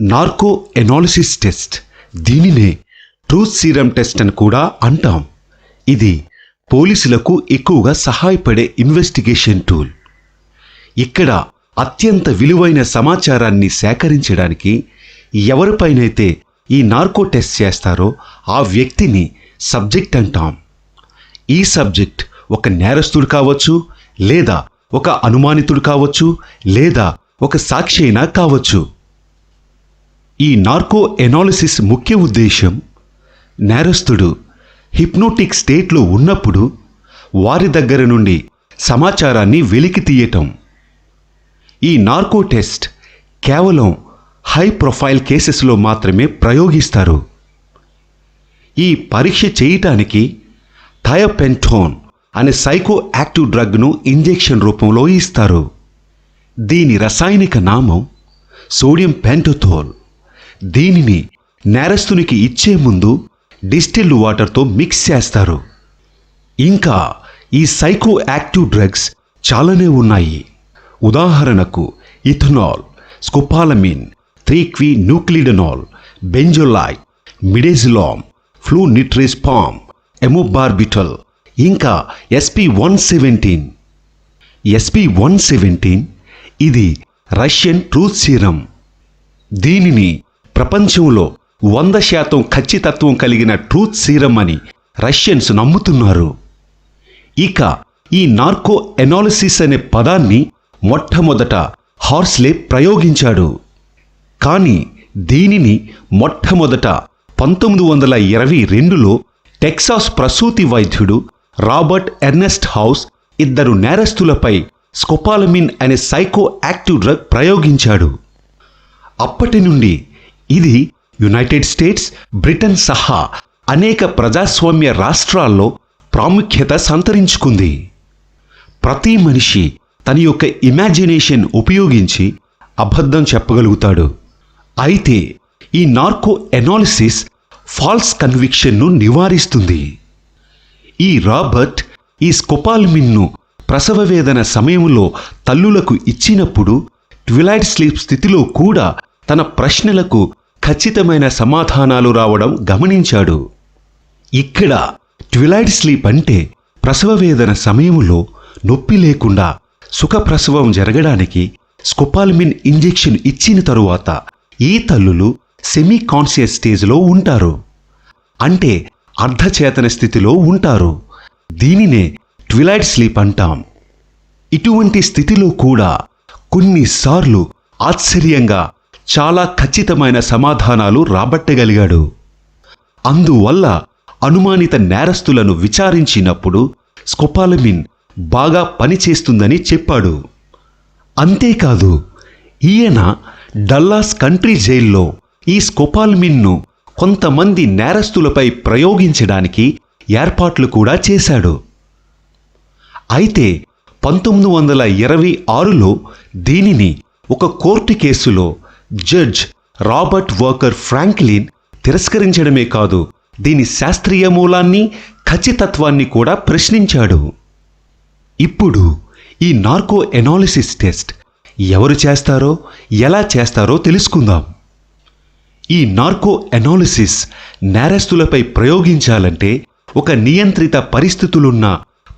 Narco analysis test, దీనినే truth serum test అని కూడా అంటాం. ఇది పోలీసులకు ఎక్కువగా సహాయపడే ఇన్వెస్టిగేషన్ టూల్. ఇక్కడ అత్యంత విలువైన సమాచారాన్ని సేకరించడానికి ఎవరిపైనైతే ఈ నార్కో టెస్ట్ చేస్తారో ఆ వ్యక్తిని సబ్జెక్ట్ అంటాం. ఈ సబ్జెక్ట్ ఒక నేరస్తుడు కావచ్చు, లేదా ఒక అనుమానితుడు కావచ్చు, లేదా ఒక సాక్షి అయినా కావచ్చు. ఈ నార్కో ఎనాలిసిస్ ముఖ్య ఉద్దేశం నేరస్తుడు హిప్నోటిక్ స్టేట్లో ఉన్నప్పుడు వారి దగ్గర నుండి సమాచారాన్ని వెలికి తీయటం. ఈ నార్కో టెస్ట్ కేవలం హై ప్రొఫైల్ కేసెస్లో మాత్రమే ప్రయోగిస్తారు. ఈ పరీక్ష చేయటానికి థయోపెంటోన్ అనే సైకో యాక్టివ్ డ్రగ్ను ఇంజెక్షన్ రూపంలో ఇస్తారు. దీని రసాయనిక నామం సోడియం పెంటోథోల్. దీనిని నేరస్తునికి ఇచ్చే ముందు డిస్టిల్డ్ వాటర్తో మిక్స్ చేస్తారు. ఇంకా ఈ సైకో యాక్టివ్ డ్రగ్స్ చాలానే ఉన్నాయి. ఉదాహరణకు ఇథనాల్, స్కోపాలమిన్, 3-క్విన్యూక్లిడనాల్, బెంజోలైట్, మిడేజిలామ్, ఫ్లూనిట్రిస్పామ్, ఎమోబార్బిటల్, ఇంకా SP-117. SP-117 ఇది రష్యన్ ట్రూత్ సీరం. దీనిని ప్రపంచంలో 100% ఖచ్చితత్వం కలిగిన ట్రూత్ సీరం అని రష్యన్స్ నమ్ముతున్నారు. ఇక ఈ నార్కో ఎనాలిసిస్ అనే పదాన్ని మొట్టమొదట హార్స్లే ప్రయోగించాడు. కానీ దీనిని మొట్టమొదట 1922లో టెక్సాస్ ప్రసూతి వైద్యుడు రాబర్ట్ ఎర్నెస్ట్ హౌస్ ఇద్దరు నేరస్తులపై స్కోపాలమిన్ అనే సైకో యాక్టివ్ డ్రగ్ ప్రయోగించాడు. అప్పటి నుండి ఇది యునైటెడ్ స్టేట్స్, బ్రిటన్ సహా అనేక ప్రజాస్వామ్య రాష్ట్రాల్లో ప్రాముఖ్యత సంతరించుకుంది. ప్రతి మనిషి తన యొక్క ఇమాజినేషన్ ఉపయోగించి అబద్ధం చెప్పగలుగుతాడు. అయితే ఈ నార్కో ఎనాలిసిస్ ఫాల్స్ కన్విక్షన్ను నివారిస్తుంది. ఈ రాబర్ట్ ఈ స్కోపాలమిన్ను ప్రసవ వేదన సమయంలో తల్లులకు ఇచ్చినప్పుడు ట్విలైట్ స్లీప్ స్థితిలో కూడా తన ప్రశ్నలకు ఖచ్చితమైన సమాధానాలు రావడం గమనించాడు. ఇక్కడ ట్విలైట్ స్లీప్ అంటే ప్రసవ వేదన సమయంలో నొప్పి లేకుండా సుఖప్రసవం జరగడానికి స్కోపాలమిన్ ఇంజెక్షన్ ఇచ్చిన తరువాత ఈ తల్లులు సెమీ కాన్షియస్ స్టేజ్లో ఉంటారు, అంటే అర్ధచేతన స్థితిలో ఉంటారు. దీనినే ట్విలైట్ స్లీప్ అంటాం. ఇటువంటి స్థితిలో కూడా కొన్నిసార్లు ఆశ్చర్యంగా చాలా ఖచ్చితమైన సమాధానాలు రాబట్టగలిగాడు. అందువల్ల అనుమానిత నేరస్తులను విచారించినప్పుడు స్కోపాలమిన్ బాగా పనిచేస్తుందని చెప్పాడు. అంతేకాదు, ఈయన డల్లాస్ కంట్రీ జైల్లో ఈ స్కోపాలమిన్ను కొంతమంది నేరస్తులపై ప్రయోగించడానికి ఏర్పాట్లు కూడా చేశాడు. అయితే 1926లో దీనిని ఒక కోర్టు కేసులో జడ్జ్ రాబర్ట్ వాకర్ ఫ్రాంక్లిన్ తిరస్కరించడమే కాదు, దీని శాస్త్రీయ మూలాన్ని, ఖచ్చితత్వాన్ని కూడా ప్రశ్నించాడు. ఇప్పుడు ఈ నార్కో ఎనాలిసిస్ టెస్ట్ ఎవరు చేస్తారో, ఎలా చేస్తారో తెలుసుకుందాం. ఈ నార్కో ఎనాలిసిస్ నేరస్తులపై ప్రయోగించాలంటే ఒక నియంత్రిత పరిస్థితులున్న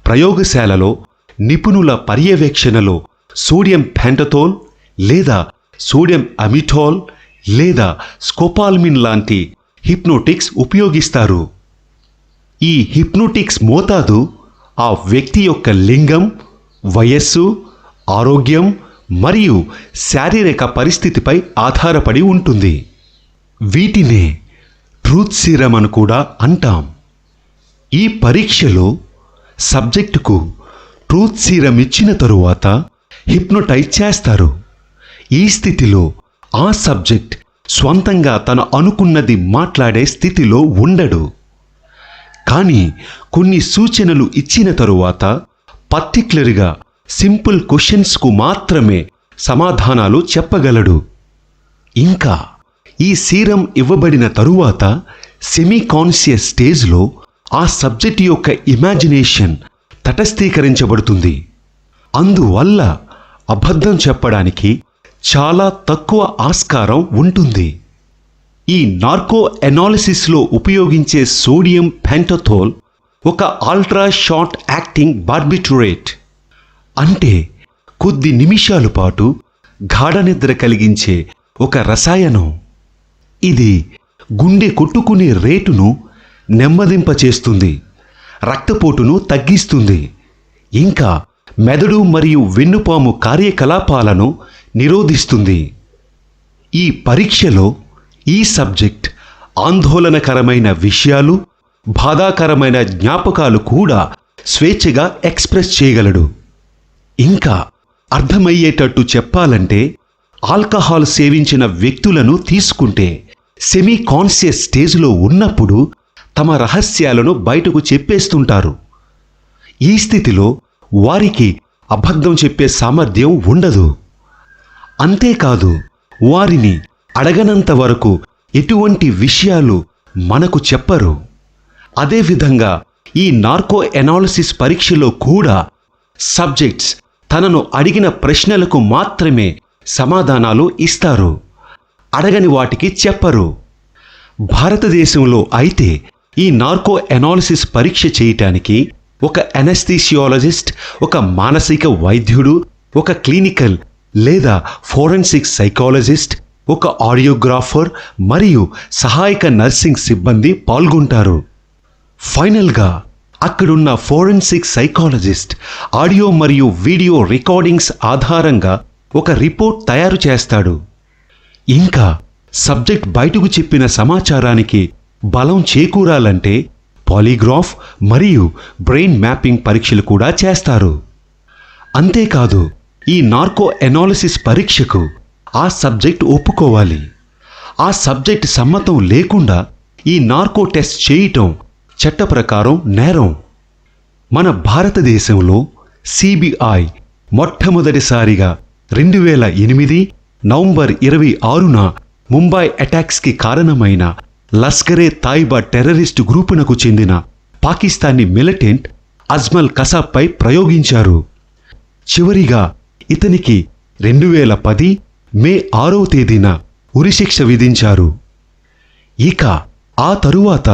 ప్రయోగశాలలో నిపుణుల పర్యవేక్షణలో సోడియం పెంటథోల్ లేదా సోడియం అమిటోల్ లేదా స్కోపాలమిన్ లాంటి హిప్నోటిక్స్ ఉపయోగిస్తారు. ఈ హిప్నోటిక్స్ మోతాదు ఆ వ్యక్తి యొక్క లింగం, వయస్సు, ఆరోగ్యం మరియు శారీరక పరిస్థితిపై ఆధారపడి ఉంటుంది. వీటినే ట్రూత్ సీరం అని కూడా అంటాం. ఈ పరీక్షలో సబ్జెక్టుకు ట్రూత్ సీరం ఇచ్చిన తరువాత హిప్నోటైజ్ చేస్తారు. ఈ స్థితిలో ఆ సబ్జెక్ట్ స్వంతంగా తను అనుకున్నది మాట్లాడే స్థితిలో ఉండడు. కానీ కొన్ని సూచనలు ఇచ్చిన తరువాత పర్టిక్యులర్గా సింపుల్ క్వశ్చన్స్కు మాత్రమే సమాధానాలు చెప్పగలడు. ఇంకా ఈ సీరం ఇవ్వబడిన తరువాత సెమీ కాన్షియస్ స్టేజ్లో ఆ సబ్జెక్ట్ యొక్క ఇమాజినేషన్ తటస్థీకరించబడుతుంది. అందువల్ల అబద్ధం చెప్పడానికి చాలా తక్కువ ఆస్కారం ఉంటుంది. ఈ నార్కో ఎనాలిసిస్లో ఉపయోగించే సోడియం పెంటథోల్ ఒక అల్ట్రా షార్ట్ యాక్టింగ్ బార్బిటూరేట్, అంటే కొద్ది నిమిషాల పాటు గాఢ నిద్ర కలిగించే ఒక రసాయనం. ఇది గుండె కొట్టుకునే రేటును నెమ్మదింపచేస్తుంది, రక్తపోటును తగ్గిస్తుంది, ఇంకా మెదడు మరియు వెన్నుపాము కార్యకలాపాలను నిరోధిస్తుంది. ఈ పరీక్షలో ఈ సబ్జెక్ట్ ఆందోళనకరమైన విషయాలు, బాధాకరమైన జ్ఞాపకాలు కూడా స్వేచ్ఛగా ఎక్స్ప్రెస్ చేయగలడు. ఇంకా అర్థమయ్యేటట్టు చెప్పాలంటే, ఆల్కహాల్ సేవించిన వ్యక్తులను తీసుకుంటే సెమీ కాన్షియస్ స్టేజ్లో ఉన్నప్పుడు తమ రహస్యాలను బయటకు చెప్పేస్తుంటారు. ఈ స్థితిలో వారికి అబద్ధం చెప్పే సామర్థ్యం ఉండదు. అంతేకాదు, వారిని అడగనంత వరకు ఎటువంటి విషయాలు మనకు చెప్పరు. అదేవిధంగా ఈ నార్కో ఎనాలిసిస్ పరీక్షలో కూడా సబ్జెక్ట్స్ తనను అడిగిన ప్రశ్నలకు మాత్రమే సమాధానాలు ఇస్తారు, అడగని వాటికి చెప్పరు. భారతదేశంలో అయితే ఈ నార్కో ఎనాలిసిస్ పరీక్ష చేయటానికి ఒక అనస్థీషియాలజిస్ట్, ఒక మానసిక వైద్యుడు, ఒక క్లినికల్ లేదా ఫోరెన్సిక్ సైకాలజిస్ట్, ఒక ఆడియోగ్రాఫర్ మరియు సహాయక నర్సింగ్ సిబ్బంది పాల్గొంటారు. ఫైనల్గా అక్కడున్న ఫోరెన్సిక్ సైకాలజిస్ట్ ఆడియో మరియు వీడియో రికార్డింగ్స్ ఆధారంగా ఒక రిపోర్ట్ తయారు చేస్తాడు. ఇంకా సబ్జెక్ట్ బయటకు చెప్పిన సమాచారానికి బలం చేకూరాలంటే పాలీగ్రాఫ్ మరియు బ్రెయిన్ మ్యాపింగ్ పరీక్షలు కూడా చేస్తారు. అంతేకాదు, ఈ నార్కో ఎనాలిసిస్ పరీక్షకు ఆ సబ్జెక్ట్ ఒప్పుకోవాలి. ఆ సబ్జెక్ట్ సమ్మతం లేకుండా ఈ నార్కో టెస్ట్ చేయటం చట్ట ప్రకారం నేరం. మన భారతదేశంలో సిబిఐ మొట్టమొదటిసారిగా 2008 నవంబర్ 26న ముంబై అటాక్స్కి కారణమైన లష్కరే తాయిబా టెర్రరిస్టు గ్రూపునకు చెందిన పాకిస్తానీ మిలిటెంట్ అజ్మల్ కసాబ్పై ప్రయోగించారు. చివరిగా ఇతనికి 2010 మే 6వ తేదీన ఉరిశిక్ష విధించారు. ఇక ఆ తరువాత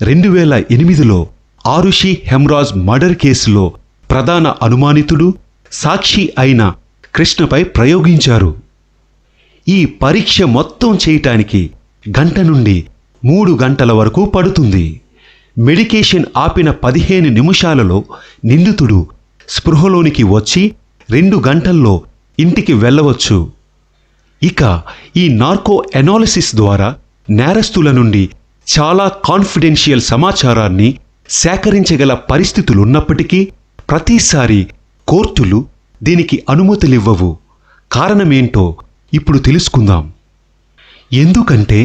2008లో ఆరుషి హెమ్రాజ్ మర్డర్ కేసులో ప్రధాన అనుమానితుడు, సాక్షి అయిన కృష్ణపై ప్రయోగించారు. ఈ పరీక్ష మొత్తం చేయటానికి 1 గంట నుండి 3 గంటల వరకు పడుతుంది. మెడికేషన్ ఆపిన 15 నిమిషాలలో నిందితుడు స్పృహలోనికి వచ్చి 2 గంటల్లో ఇంటికి వెళ్ళవచ్చు. ఇక ఈ నార్కో ఎనాలిసిస్ ద్వారా నేరస్తుల నుండి చాలా కాన్ఫిడెన్షియల్ సమాచారాన్ని సేకరించగల పరిస్థితులున్నప్పటికీ ప్రతిసారి కోర్టులు దీనికి అనుమతులివ్వవు. కారణమేంటో ఇప్పుడు తెలుసుకుందాం. ఎందుకంటే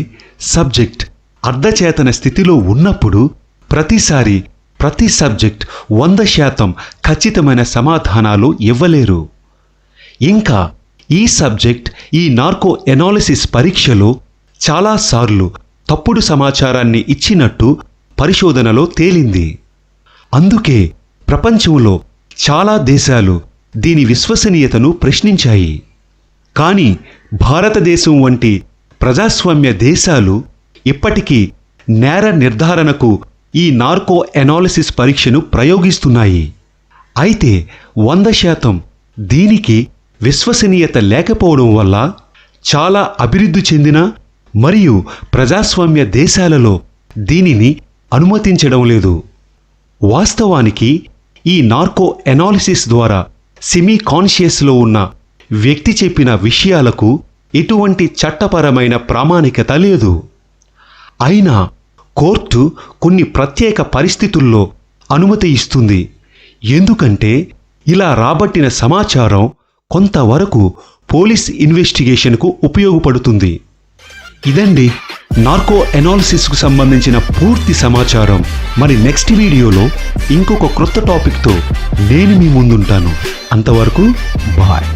సబ్జెక్ట్ అర్ధచేతన స్థితిలో ఉన్నప్పుడు ప్రతిసారి ప్రతి సబ్జెక్ట్ 100% ఖచ్చితమైన సమాధానాలు ఇవ్వలేరు. ఇంకా ఈ సబ్జెక్ట్ ఈ నార్కో ఎనాలిసిస్ పరీక్షలో చాలాసార్లు తప్పుడు సమాచారాన్ని ఇచ్చినట్టు పరిశోధనలో తేలింది. అందుకే ప్రపంచంలో చాలా దేశాలు దీని విశ్వసనీయతను ప్రశ్నించాయి. కానీ భారతదేశం వంటి ప్రజాస్వామ్య దేశాలు ఇప్పటికీ నేర నిర్ధారణకు ఈ నార్కో ఎనాలిసిస్ పరీక్షను ప్రయోగిస్తున్నాయి. అయితే 100% దీనికి విశ్వసనీయత లేకపోవడం వల్ల చాలా అభివృద్ధి చెందిన మరియు ప్రజాస్వామ్య దేశాలలో దీనిని అనుమతించడం లేదు. వాస్తవానికి ఈ నార్కో ఎనాలిసిస్ ద్వారా సెమీ కాన్షియస్లో ఉన్న వ్యక్తి చెప్పిన విషయాలకు ఎటువంటి చట్టపరమైన ప్రామాణికత లేదు. అయినా కోర్టు కొన్ని ప్రత్యేక పరిస్థితుల్లో అనుమతి ఇస్తుంది. ఎందుకంటే ఇలా రాబట్టిన సమాచారం కొంతవరకు పోలీస్ ఇన్వెస్టిగేషన్కు ఉపయోగపడుతుంది. ఇదండి నార్కో ఎనాలిసిస్కు సంబంధించిన పూర్తి సమాచారం. మరి నెక్స్ట్ వీడియోలో ఇంకొక క్రొత్త టాపిక్తో నేను మీ ముందుంటాను. అంతవరకు బాయ్.